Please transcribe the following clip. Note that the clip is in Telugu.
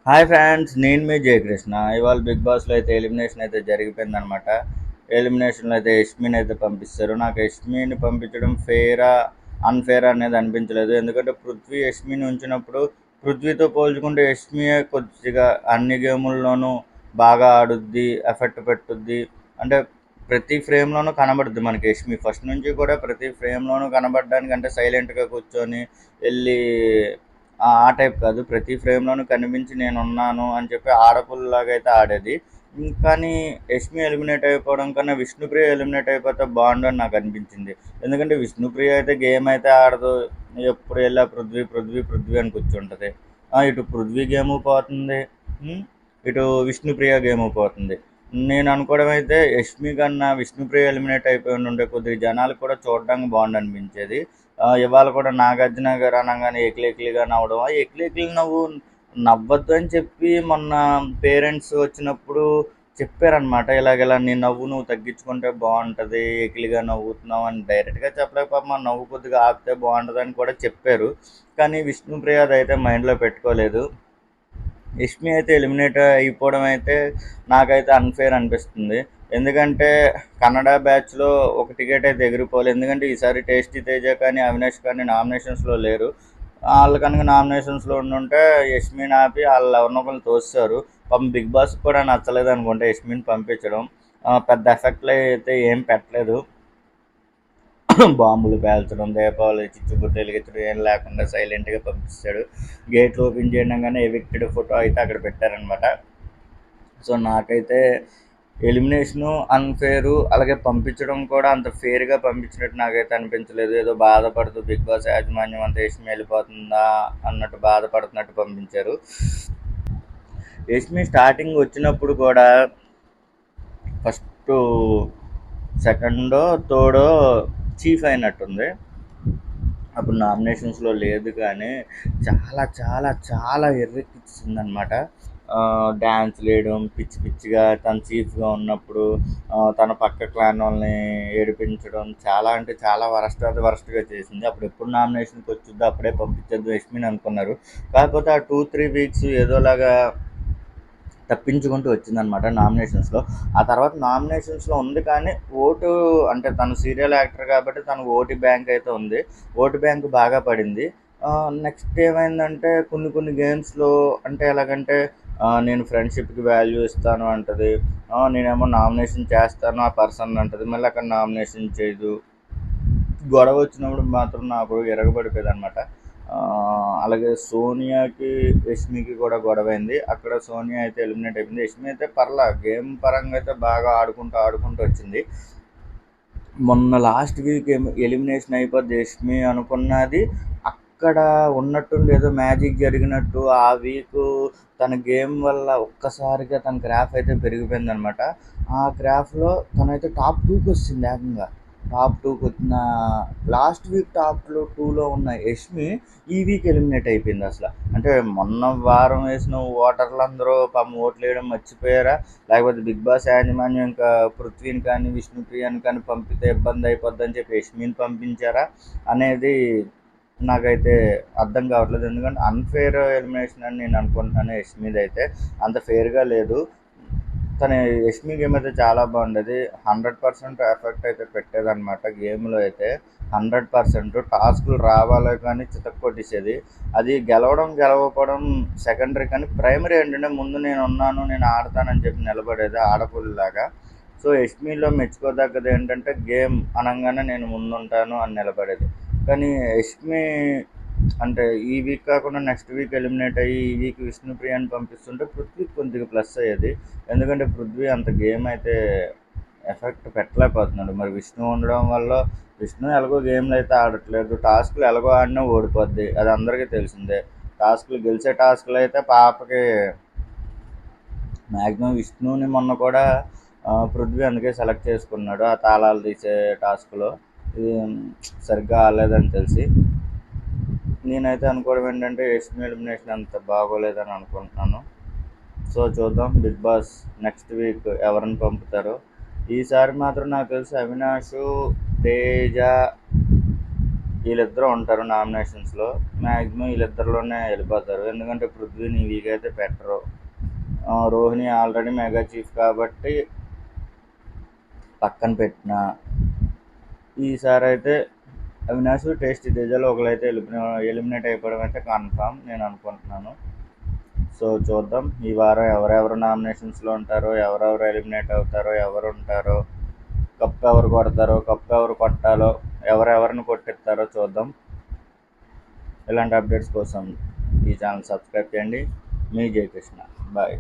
హాయ్ ఫ్రెండ్స్, నేను మీ జయకృష్ణ. ఇవాళ బిగ్ బాస్లో అయితే ఎలిమినేషన్ అయితే జరిగిపోయిందనమాట. ఎలిమినేషన్లో అయితే యష్మిని అయితే పంపిస్తారు. నాకు యష్మిని పంపించడం ఫెయిరా అన్ఫేరా అనేది అనిపించలేదు. ఎందుకంటే పృథ్వీ యష్మిని ఉంచినప్పుడు పృథ్వీతో పోల్చుకుంటే యష్మియే కొద్దిగా అన్ని గేముల్లోనూ బాగా ఆడుద్ది, ఎఫెక్ట్ పెట్టుద్ది. అంటే ప్రతి ఫ్రేమ్లోనూ కనబడుద్ది మనకి యష్మి. ఫస్ట్ నుంచి కూడా ప్రతి ఫ్రేమ్లోనూ కనబడడానికి అంటే సైలెంట్గా కూర్చొని వెళ్ళి ఆ టైప్ కాదు. ప్రతి ఫ్రేమ్లోనూ కనిపించి నేనున్నాను అని చెప్పి ఆడపుల్లలాగా అయితే ఆడేది. కానీ యష్మి ఎలిమినేట్ అయిపోవడం కన్నా విష్ణుప్రియ ఎలిమినేట్ అయిపోతే బాగుండు అని నాకు అనిపించింది. ఎందుకంటే విష్ణుప్రియ అయితే గేమ్ అయితే ఆడదు. ఎప్పుడు వెళ్ళా పృథ్వీ పృథ్వీ పృథ్వీ అని కూర్చుంటుంది. ఇటు పృథ్వీ గేమ్ పోతుంది, ఇటు విష్ణుప్రియ గేమ్ పోతుంది. నేను అనుకోవడం అయితే యష్మి కన్నా విష్ణుప్రియ ఎలిమినేట్ అయిపోయి ఉండే కొద్దిగా జనాలకు కూడా చూడడానికి బాగుండు అనిపించేది. ఇవాళ కూడా నాగార్జున గారు అనగానే ఎకిలి నవ్వడం. ఆ ఎకిలి నవ్వు నవ్వద్దు అని చెప్పి మొన్న పేరెంట్స్ వచ్చినప్పుడు చెప్పారనమాట. ఇలాగ నీ నవ్వు నువ్వు తగ్గించుకుంటే బాగుంటుంది, ఎకిలిగా నవ్వుతున్నావు అని డైరెక్ట్గా చెప్పలేక మా నవ్వు కొద్దిగా ఆపితే బాగుంటుంది అని కూడా చెప్పారు. కానీ విష్ణుప్రియ అది అయితే మైండ్లో పెట్టుకోలేదు. యష్మి అయితే ఎలిమినేట్ అయిపోవడం అయితే నాకైతే అన్ఫేర్ అనిపిస్తుంది. ఎందుకంటే కన్నడ బ్యాచ్లో ఒక టికెట్ అయితే ఎగిరిపోలేదు. ఎందుకంటే ఈసారి టేస్టీ తేజ కానీ అవినాష్ కానీ నామినేషన్స్లో లేరు. వాళ్ళు కనుక నామినేషన్స్లో ఉండుంటే యష్మిని ఆపి వాళ్ళు ఎవరినొకరు తోస్తారు. పాపం బిగ్ బాస్ కూడా నచ్చలేదు అనుకుంటే యష్మిని పంపించడం. పెద్ద ఎఫెక్ట్లు అయితే ఏం పెట్టలేదు. బాంబులు పేల్చడం, దీపావళి చిచ్చుబుడ్లు వెలిగించడం ఏం లేకుండా సైలెంట్గా పంపిస్తాడు. గేట్లు ఓపెన్ చేయడంగానే ఎవిక్టెడ్ ఫోటో అయితే అక్కడ పెట్టారనమాట. సో నాకైతే ఎలిమినేషను అన్ఫేరు, అలాగే పంపించడం కూడా అంత ఫేర్గా పంపించినట్టు నాకైతే అనిపించలేదు. ఏదో బాధపడుతూ బిగ్ బాస్ యాజమాన్యం అంతా యష్మి వెళ్ళిపోతుందా అన్నట్టు బాధపడుతున్నట్టు పంపించారు. యష్మి స్టార్టింగ్ వచ్చినప్పుడు కూడా ఫస్ట్ సెకండో థర్డో చీఫ్ అయినట్టుంది. అప్పుడు నామినేషన్స్లో లేదు, కానీ చాలా చాలా చాలా ఎర్రెక్కిచ్చిందనమాట. డ్యాన్స్ వేయడం పిచ్చి పిచ్చిగా తను చీఫ్గా ఉన్నప్పుడు తన పక్క క్లాన్ వాళ్ళని ఏడిపించడం చాలా అంటే చాలా వరస్ట్గా చేసింది. అప్పుడు ఎప్పుడు నామినేషన్కి వచ్చిందో అప్పుడే పంపించద్దు యష్మిని అనుకున్నారు. కాకపోతే ఆ 2-3 వీక్స్ ఏదోలాగా తప్పించుకుంటూ వచ్చిందనమాట నామినేషన్స్లో. ఆ తర్వాత నామినేషన్స్లో ఉంది, కానీ ఓటు అంటే తను సీరియల్ యాక్టర్ కాబట్టి తనకు ఓటు బ్యాంక్ అయితే ఉంది. ఓటు బ్యాంక్ బాగా పడింది. నెక్స్ట్ ఏమైందంటే కొన్ని గేమ్స్లో అంటే ఎలాగంటే నేను ఫ్రెండ్షిప్కి వాల్యూ ఇస్తాను అంటది. నేనేమో నామినేషన్ చేస్తాను ఆ పర్సన్ అంటది, మళ్ళీ అక్కడ నామినేషన్ చేయదు. గొడవ వచ్చినప్పుడు మాత్రం నాకు ఎరగబడిపోయేది అనమాట. అలాగే సోనియాకి యష్మికి కూడా గొడవైంది. అక్కడ సోనియా అయితే ఎలిమినేట్ అయిపోయింది. యష్మి అయితే గేమ్ పరంగా అయితే బాగా ఆడుకుంటూ వచ్చింది. మొన్న లాస్ట్ వీక్ ఎలిమినేషన్ అయిపోద్ది యష్మి అనుకున్నది. అక్కడ ఉన్నట్టుండి ఏదో మ్యాజిక్ జరిగినట్టు ఆ వీక్ తన గేమ్ వల్ల ఒక్కసారిగా తన గ్రాఫ్ అయితే పెరిగిపోయింది అనమాట. ఆ గ్రాఫ్లో తనైతే టాప్ 2కి వచ్చింది. ఏకంగా టాప్ 2కి వచ్చిన లాస్ట్ వీక్ టాప్ 2లో ఉన్న యష్మి ఈ వీక్ ఎలిమినేట్ అయిపోయింది. అసలు అంటే మొన్న వారం వేసిన ఓటర్లు అందరూ పాపం ఓట్లు వేయడం మర్చిపోయారా, లేకపోతే బిగ్ బాస్ యాజమాన్యం ఇంకా పృథ్వీని కానీ విష్ణుప్రియని కానీ పంపితే ఇబ్బంది అయిపోద్ది అని చెప్పి యష్మిని పంపించారా అనేది నాకైతే అర్థం కావట్లేదు. ఎందుకంటే అన్ఫేర్ ఎలిమినేషన్ అని నేను అనుకుంటున్నాను. యష్మిది అయితే అంత ఫేర్గా లేదు. తన యష్మి గేమ్ అయితే చాలా బాగుండేది. 100% ఎఫెక్ట్ అయితే పెట్టేదన్నమాట గేమ్లో అయితే. 100% టాస్కులు రావాలి కానీ చితక్కొట్టేసేది. అది గెలవకపోవడం సెకండరీ, కానీ ప్రైమరీ ఏంటంటే ముందు నేను ఉన్నాను, నేను ఆడతానని చెప్పి నిలబడేది ఆడపుల్లాగా. సో యష్మిలో మెచ్చుకోదగ్గది ఏంటంటే గేమ్ అనగానే నేను ముందుంటాను అని నిలబడేది. కానీ యష్మి అంటే ఈ వీక్ కాకుండా నెక్స్ట్ వీక్ ఎలిమినేట్ అయ్యి ఈ వీక్ విష్ణుప్రియని పంపిస్తుంటే పృథ్వీ కొద్దిగా ప్లస్ అయ్యేది. ఎందుకంటే పృథ్వీ అంత గేమ్ అయితే ఎఫెక్ట్ పెట్టలేకపోతున్నాడు. మరి విష్ణు ఉండడం వల్ల విష్ణు ఎలాగో గేమ్లు అయితే ఆడట్లేదు. టాస్క్లు ఎలాగో ఆడినా ఓడిపోద్ది, అది అందరికీ తెలిసిందే. గెలిచే టాస్క్లు అయితే పాపకి మ్యాక్సిమం విష్ణుని మొన్న కూడా పృథ్వీ అందుకే సెలెక్ట్ చేసుకున్నాడు ఆ తాళాలు తీసే టాస్క్లో. ఇది సరిగ్గా ఆడలేదని తెలిసి నేనైతే అనుకోవడం ఏంటంటే యష్మి ఎలిమినేషన్ అంత బాగోలేదని అనుకుంటున్నాను. సో చూద్దాం బిగ్ బాస్ నెక్స్ట్ వీక్ ఎవరిని పంపుతారో. ఈసారి మాత్రం నాకు తెలిసి అవినాష్, తేజ, వీళ్ళిద్దరూ ఉంటారు నామినేషన్స్లో. మ్యాక్సిమం వీళ్ళిద్దరిలోనే వెళ్ళిపోతారు, ఎందుకంటే పృథ్వీని వీక్ అయితే పెట్టరు. రోహిణి ఆల్రెడీ మెగా చీఫ్ కాబట్టి పక్కన పెట్టిన ఈసారి అయితే అవినాష్ టేస్టీ తేజాలు ఒకరైతే ఎలిమినేట్ అయిపోవడం అయితే కన్ఫామ్ నేను అనుకుంటున్నాను. సో చూద్దాం ఈ వారం ఎవరెవరు నామినేషన్స్లో ఉంటారో, ఎవరెవరు ఎలిమినేట్ అవుతారో, ఎవరు ఉంటారో, కప్ ఎవరు కొడతారో, కప్ ఎవరు కొట్టాలో, ఎవరెవరిని కొట్టిస్తారో చూద్దాం. ఇలాంటి అప్డేట్స్ కోసం ఈ ఛానల్ సబ్స్క్రైబ్ చేయండి. మీ జయకృష్ణ. బాయ్.